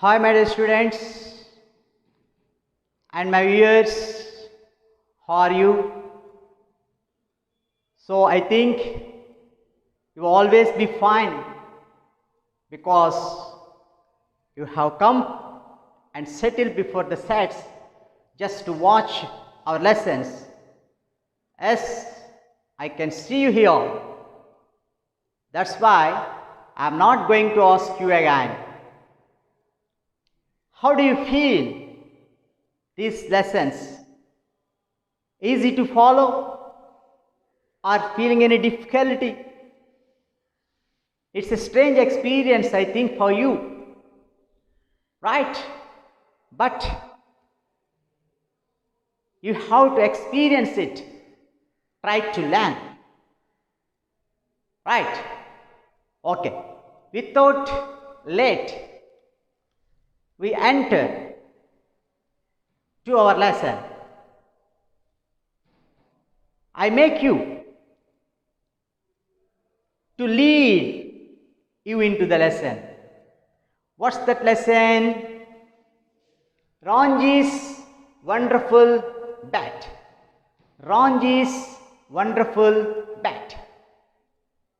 Hi, my dear students and my viewers. How are you? So, I think you will always be fine because you have come and settled before the sets just to watch our lessons. Yes, I can see you here. That's why I am not going to ask you again. How do you feel these lessons? Easy to follow or feeling any difficulty? It's a strange experience, I think, for you, right? But you have to experience it, try to learn, right? Okay, without late, we enter to our lesson. I make you to lead you into the lesson. What's that lesson? Ranji'S wonderful bat. Ranji'S wonderful bat.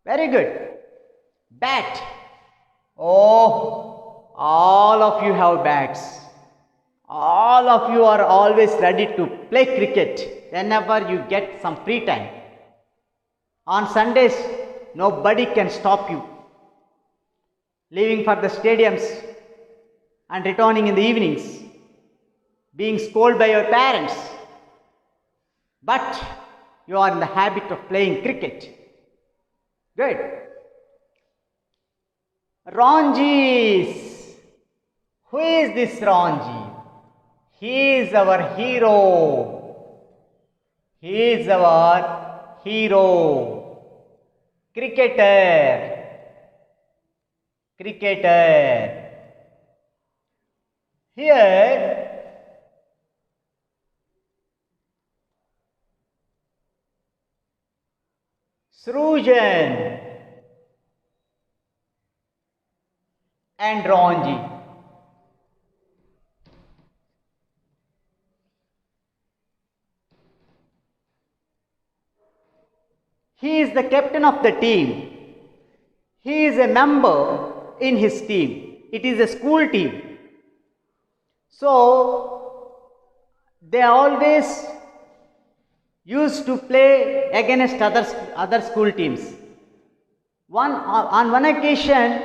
Very good. Bat. Oh, all of you have bats. All of you are always ready to play cricket whenever you get some free time. On Sundays, nobody can stop you. Leaving for the stadiums and returning in the evenings, being scolded by your parents. But you are in the habit of playing cricket. Good. Ranji'S. Who is this Ranji? He is our hero. He is our hero. Cricketer. Cricketer. Here, Srujan and Ranji. He is the captain of the team. He is a member in his team. It is a school team. So, they always used to play against other school teams. On one occasion,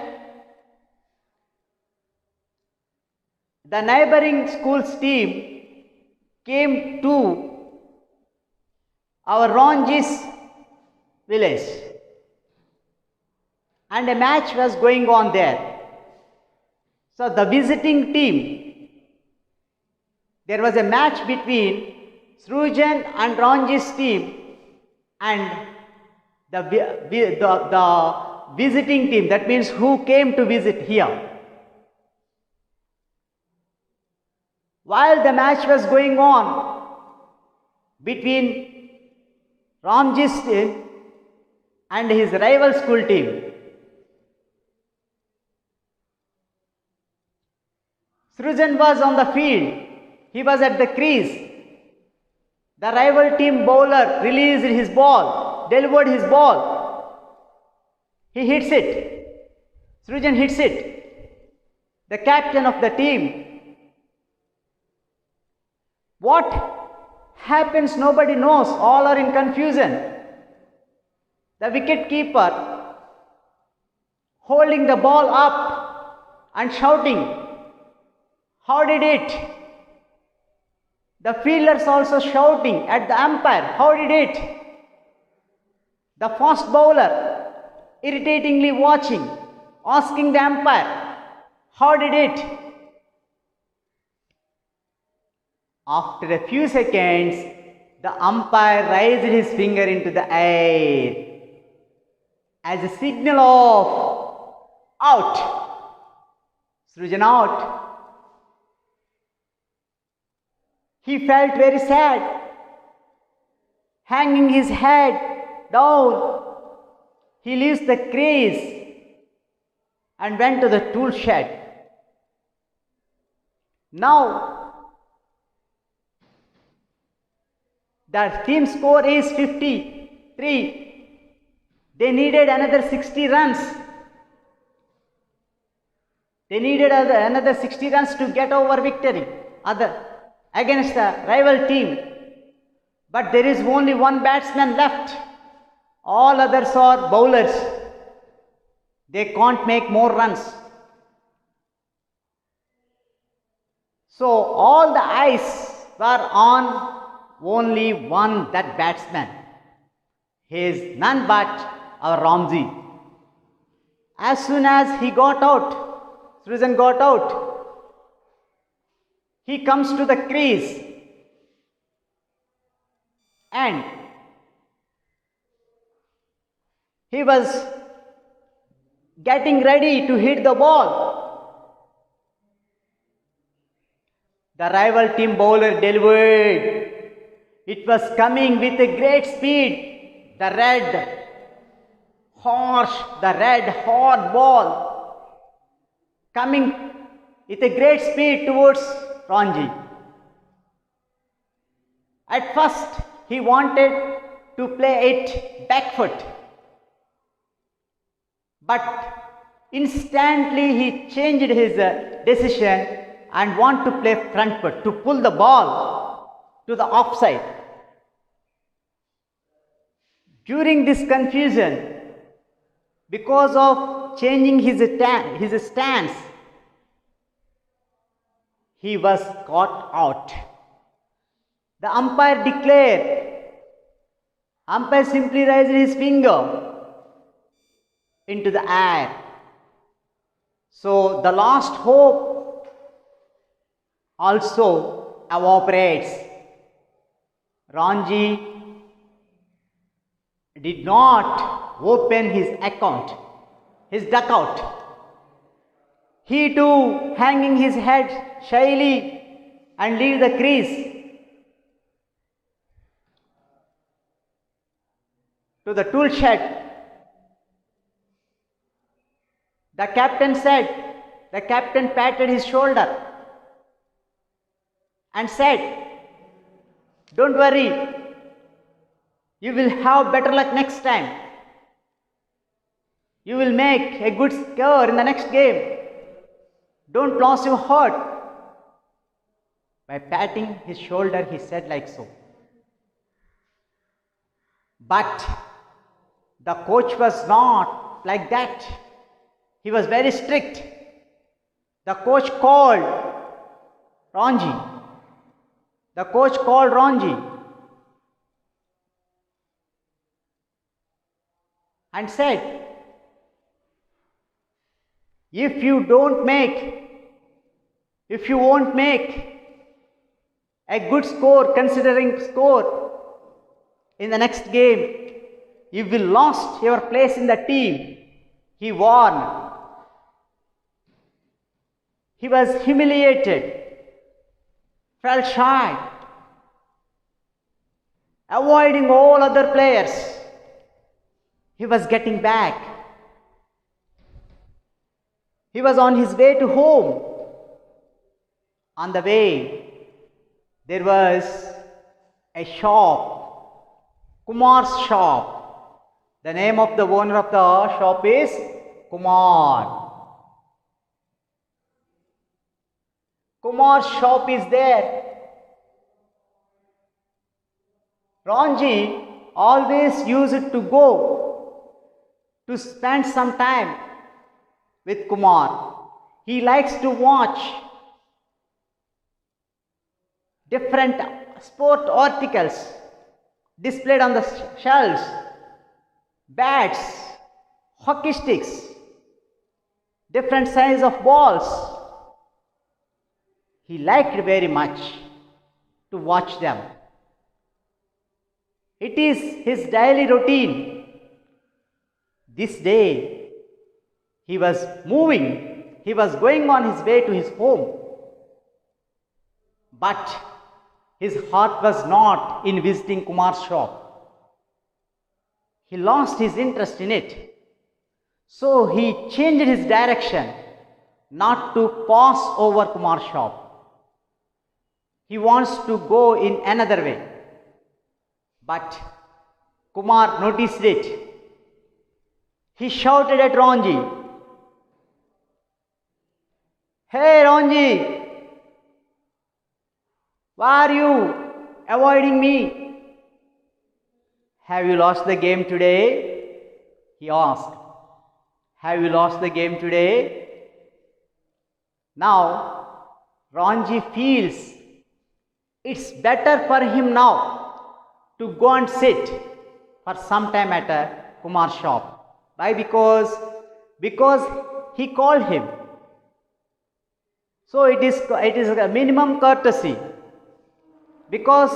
the neighboring school's team came to our Ranji'S village and a match was going on there. So the visiting team, there was a match between Srujan and Ranji'S team and the visiting team, that means who came to visit here. While the match was going on between Ranji'S team and his rival school team, Srujan was on the field. He was at the crease. The rival team bowler released his ball, delivered his ball. He hits it. Srujan hits it. The captain of the team. What happens, nobody knows. All are in confusion. The wicket keeper holding the ball up and shouting, "How did it?" The fielders also shouting at the umpire, "How did it?" The fast bowler irritatingly watching, asking the umpire, "How did it?" After a few seconds, the umpire raised his finger into the air as a signal of out. Srujan out. He felt very sad, hanging his head down. He leaves the crease and went to the tool shed. Now the team score is 53. They needed another 60 runs. They needed another 60 runs to get over victory against the rival team. But there is only one batsman left. All others are bowlers. They can't make more runs. So all the eyes were on only that batsman. He is none but our Ranji. As soon as he got out, Srijan got out, he comes to the crease and he was getting ready to hit the ball. The rival team bowler delivered. It was coming with a great speed. The red hard ball coming with a great speed towards Ranji. At first, he wanted to play it back foot, but instantly he changed his decision and want to play front foot to pull the ball to the offside. During this confusion, because of changing his stance, he was caught out. The umpire declared. Umpire simply raised his finger into the air. So the last hope also evaporates. Ranji did not open his dugout. He too hanging his head shyly and leave the crease to the tool shed. The captain patted his shoulder and said, "Don't worry, you will have better luck next time. You will make a good score in the next game. Don't lose your heart." By patting his shoulder, he said like so. But the coach was not like that. He was very strict. The coach called Ranji. And said, if you won't make a good score, considering score in the next game, you will lose your place in the team. He warned. He was humiliated, felt shy, avoiding all other players. He was getting back. He was on his way to home. On the way, there was a shop, Kumar's shop. The name of the owner of the shop is Kumar. Kumar's shop is there. Ranji always used to go to spend some time with Kumar. He likes to watch different sport articles displayed on the shelves, bats, hockey sticks, different sizes of balls. He liked very much to watch them. It is his daily routine. This day, he was moving. He was going on his way to his home. But his heart was not in visiting Kumar's shop. He lost his interest in it. So he changed his direction not to pass over Kumar's shop. He wants to go in another way. But Kumar noticed it. He shouted at Ranji, "Hey Ranji, why are you avoiding me? Have you lost the game today?" He asked. "Have you lost the game today?" Now, Ranji feels it's better for him now to go and sit for some time at a Kumar shop. Why? Because he called him. So it is a minimum courtesy, because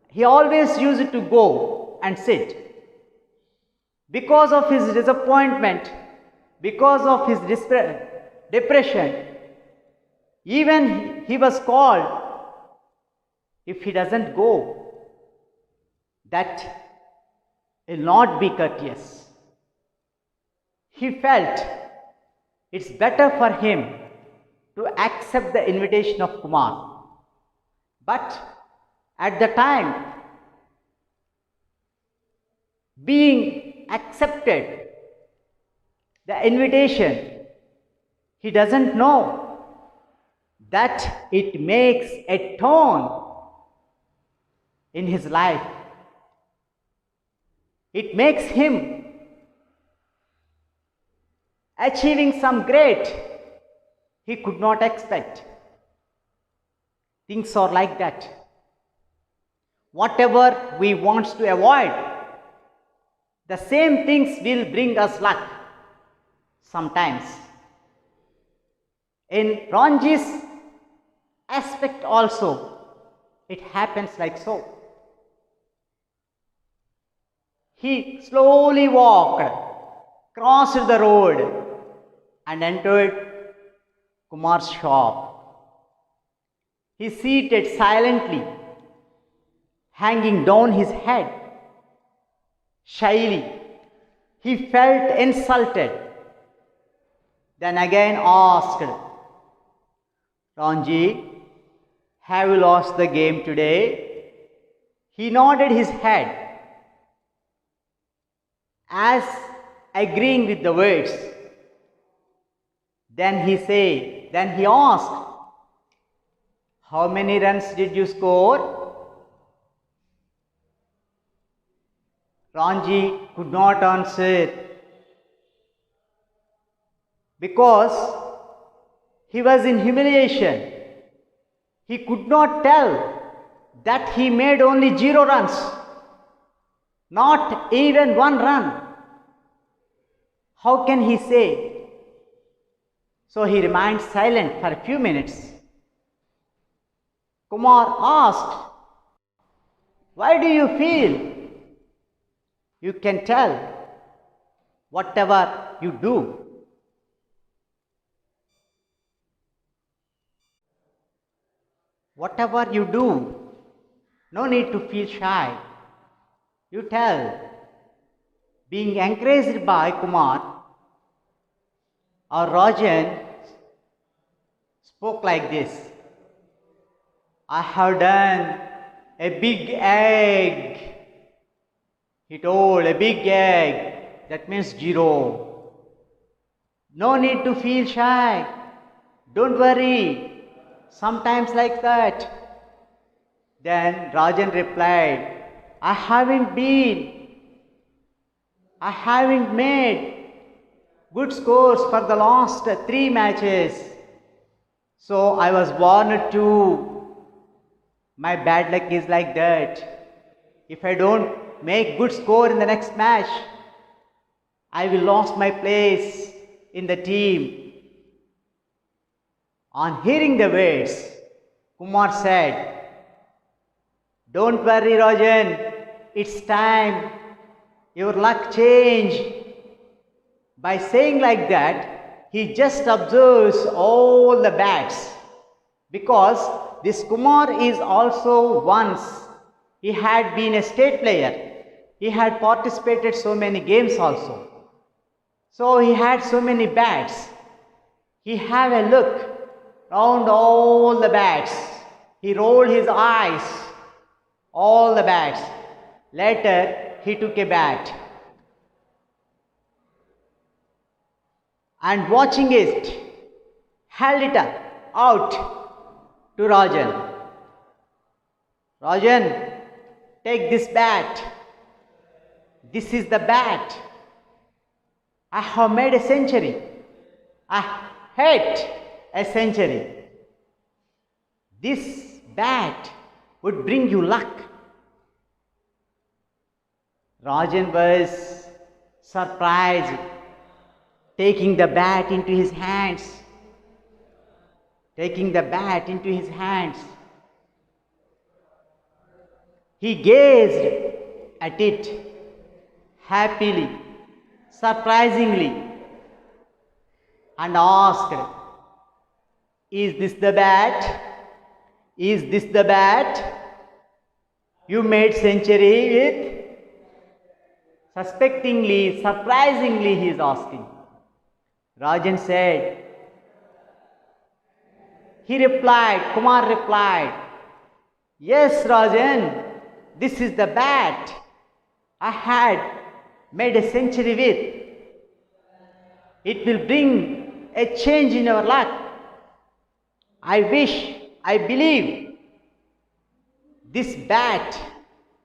he always used to go and sit. Because of his disappointment, because of his depression, even he was called. If he doesn't go, that will not be courteous. He felt it's better for him to accept the invitation of Kumar. But at the time, being accepted the invitation, he doesn't know that it makes a tone in his life. It makes him achieving some great he could not expect. Things are like that. Whatever we want to avoid, the same things will bring us luck sometimes. In Ranji's aspect also, it happens like so. He slowly walked, crossed the road, and entered Kumar's shop. He seated silently, hanging down his head. Shyly, he felt insulted. Then again asked, "Ranji, have you lost the game today?" He nodded his head, as agreeing with the words. Then he asked, "How many runs did you score?" Ranji could not answer, because he was in humiliation. He could not tell that he made only 0 runs, not even 1 run. How can he say? So he remained silent for a few minutes. Kumar asked, "Why do you feel you can tell whatever you do?" Whatever you do, no need to feel shy. You tell. Being encouraged by Kumar, or Rajan spoke like this, "I have done a big egg." He told, "A big egg, that means 0. No need to feel shy. Don't worry. Sometimes like that." Then Rajan replied, I haven't made good scores for the last 3 matches. So I was warned too. My bad luck is like that. If I don't make good score in the next match, I will lose my place in the team." On hearing the words, Kumar said, "Don't worry, Rajan, it's time. Your luck changed." By saying like that, he just observes all the bats, because this Kumar is also once, he had been a state player. He had participated so many games also. So he had so many bats. He had a look round all the bats. He rolled his eyes, all the bats. Later, he took a bat and watching it, held it out to Rajan. Rajan, take this bat. This is the bat. I have made a century. I hit a century. This bat would bring you luck. Rajan was surprised, taking the bat into his hands. Taking the bat into his hands. He gazed at it happily, surprisingly, and asked, "Is this the bat? Is this the bat you made century with?" Suspectingly, surprisingly, he is asking. Rajan said, Kumar replied, "Yes, Rajan, this is the bat I had made a century with. It will bring a change in our luck. I believe this bat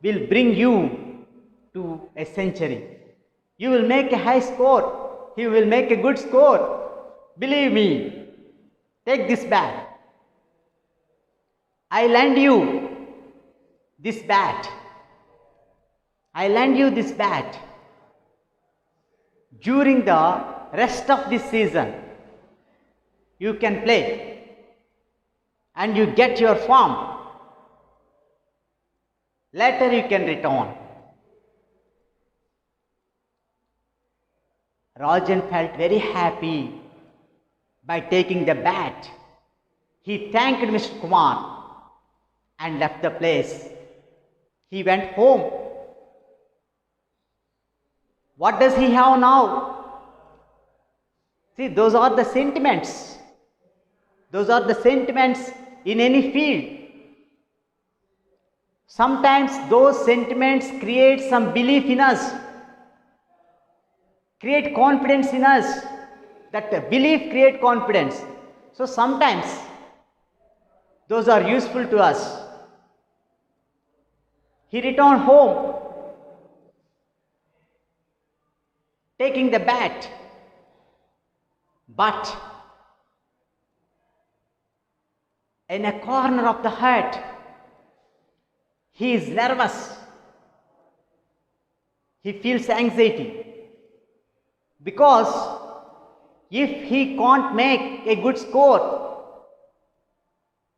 will bring you to a century. You will make a high score. You will make a good score. Believe me. Take this bat. I lend you this bat. I lend you this bat. During the rest of this season, you can play and you get your form. Later you can return." Rajan felt very happy by taking the bat. He thanked Mr. Kumar and left the place. He went home. What does he have now? See, those are the sentiments. Those are the sentiments in any field. Sometimes those sentiments create some belief in us, create confidence in us. That belief create confidence. So sometimes those are useful to us. He returned home, taking the bat, but in a corner of the heart, he is nervous. He feels anxiety because if he can't make a good score,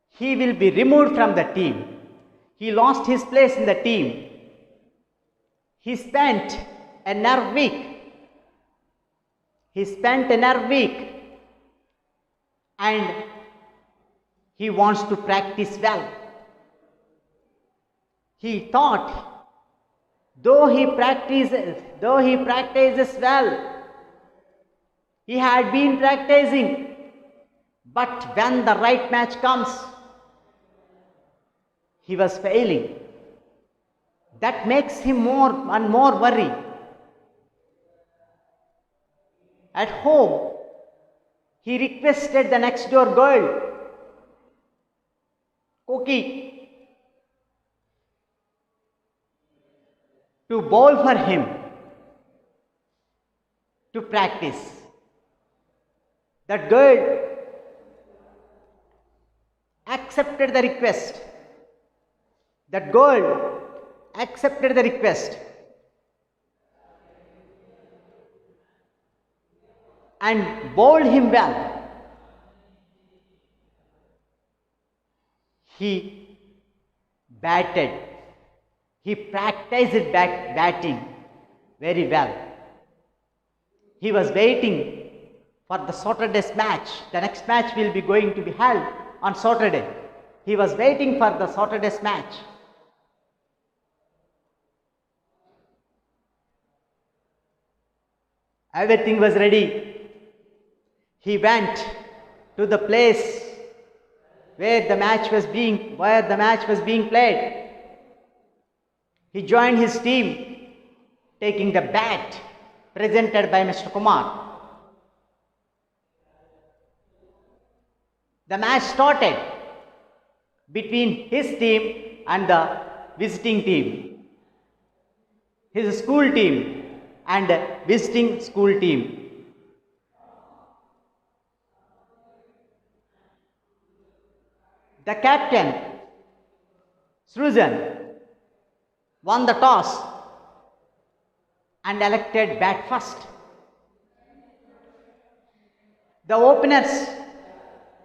he will be removed from the team. He lost his place in the team. He spent a nerve week. And he wants to practice well. He thought, though he practices well, he had been practicing, but when the right match comes, he was failing. That makes him more and more worry. At home, he requested the next door girl, Koki, to bowl for him to practice. That girl accepted the request. And bowled him well. He batted. He practiced batting very well. He was waiting for the Saturday's match. The next match will be going to be held on Saturday. He was waiting for the Saturday's match. Everything was ready. He went to the place where the match was being played. He joined his team, taking the bat presented by Mr. Kumar. The match started between his team and the visiting team, his school team and visiting school team. The captain, Srujan, won the toss and elected bat first. The openers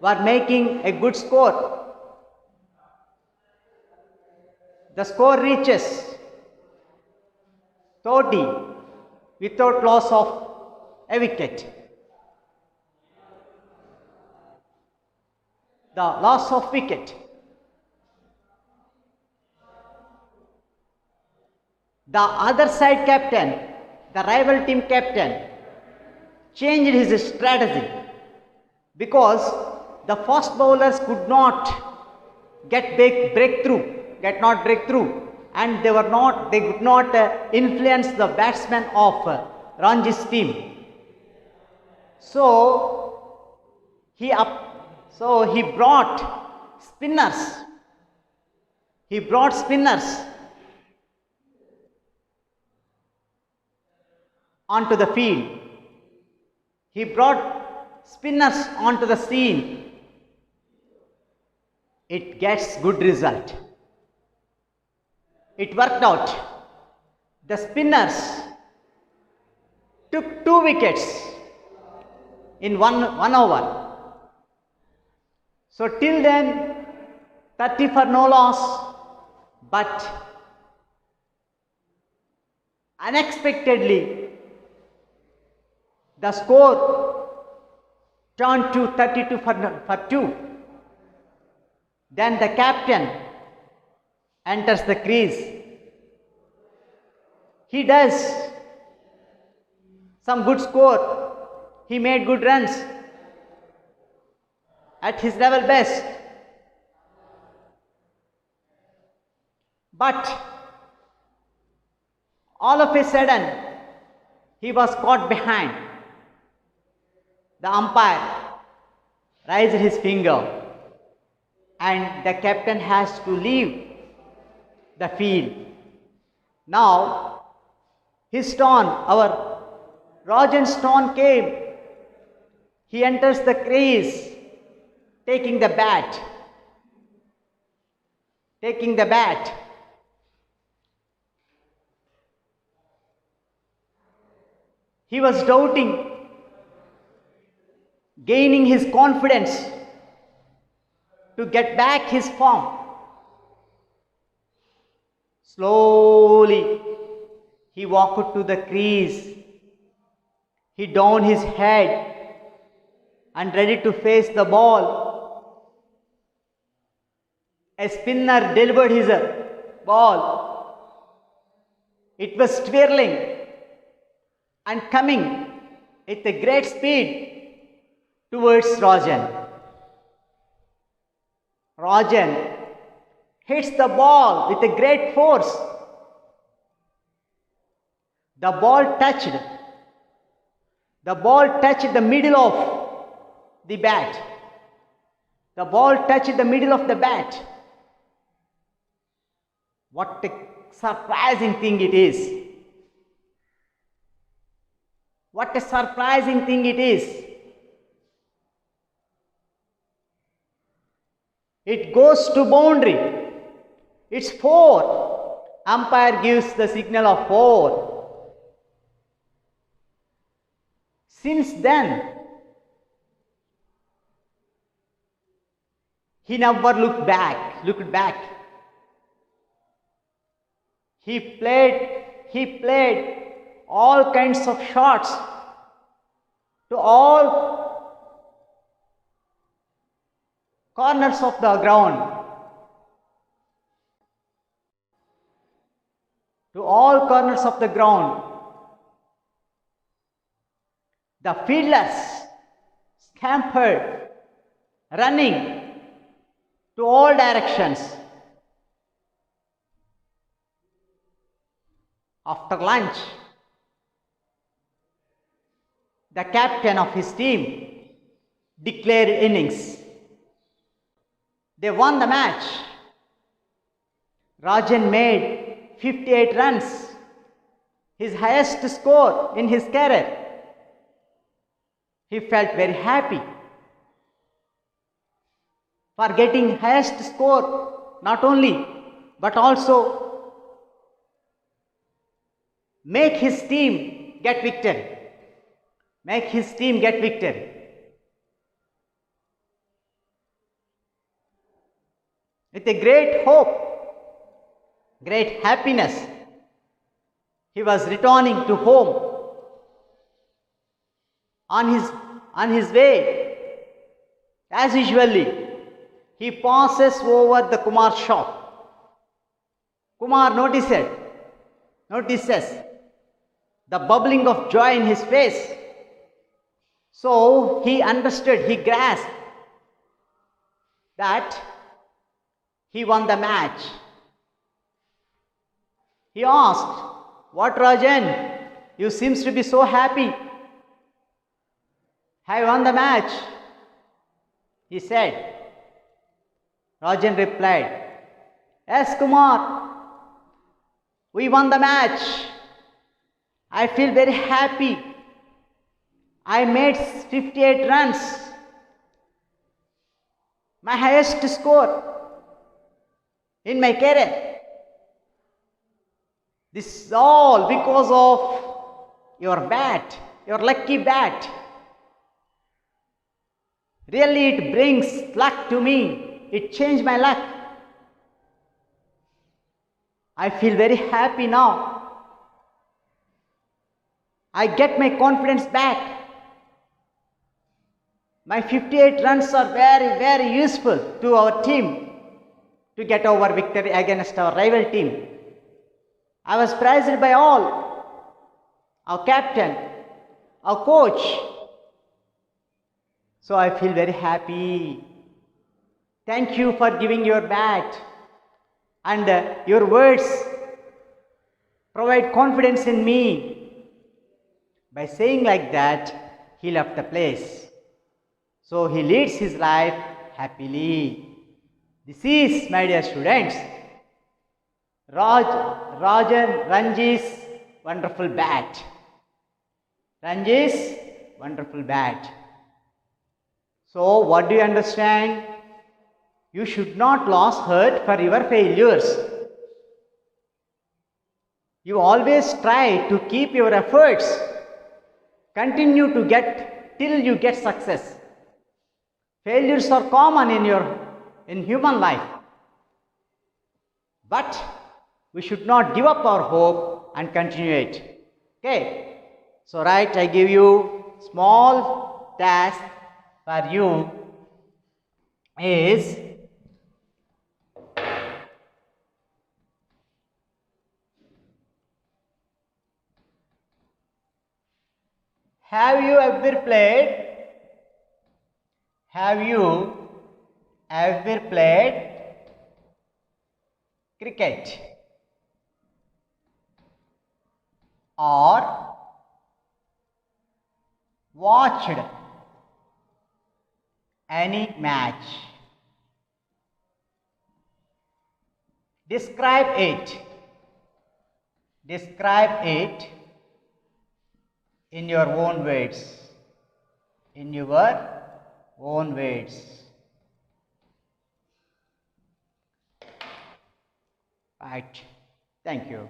were making a good score. The score reaches 30 without loss of a wicket. The loss of wicket. The other side captain, the rival team captain, changed his strategy because the fast bowlers could not break through, and they could not influence the batsmen of Ranji'S team. So he brought spinners. Onto the field. He brought spinners onto the scene. It gets good result. It worked out. The spinners took 2 wickets in one over. So till then, 30 for no loss, but unexpectedly the score turned to 32 for 2. Then the captain enters the crease. He does some good score. He made good runs at his level best. But all of a sudden, he was caught behind. The umpire raised his finger and the captain has to leave the field. Now, his turn, our Ranji'S turn came. He enters the crease, taking the bat. He was doubting, gaining his confidence to get back his form. Slowly, he walked to the crease. He downed his head and ready to face the ball. A spinner delivered his ball. It was twirling and coming with a great speed towards Ranji. Ranji hits the ball with a great force. The ball touched the middle of the bat. The ball touched the middle of the bat. What a surprising thing it is. What a surprising thing it is. It goes to boundary. It's 4. Umpire gives the signal of 4. Since then, he never looked back. He played all kinds of shots to all corners of the ground. The fielders scampered, running to all directions. After lunch, the captain of his team declared innings. They won the match. Rajan made 58 runs, his highest score in his career. He felt very happy for getting highest score, not only but also make his team get victory. Make his team get victory. With a great hope, great happiness, he was returning to home. On his way, as usually, he passes over the Kumar shop. Kumar notices the bubbling of joy in his face. So he understood, he grasped that he won the match. He asked, "What, Rajan? You seems to be so happy. Have you won the match?" He said. Rajan replied, "Yes, Kumar, we won the match. I feel very happy. I made 58 runs, my highest score in my career. This is all because of your bat, your lucky bat. Really, it brings luck to me. It changed my luck. I feel very happy now. I get my confidence back. My 58 runs are very, very useful to our team to get over victory against our rival team. I was praised by all, our captain, our coach. So I feel very happy. Thank you for giving your bat, and your words provide confidence in me." By saying like that, he left the place. So he leads his life happily. This is, my dear students, Ranji'S wonderful bat. Ranji'S wonderful bat. So what do you understand? You should not lose heart for your failures. You always try to keep your efforts. Continue to get till you get success. Failures are common in human life. But we should not give up our hope and continue it. Okay? So right, I give you small task for you is have you ever played cricket or watched any match? Describe it in your own words. Right. Thank you.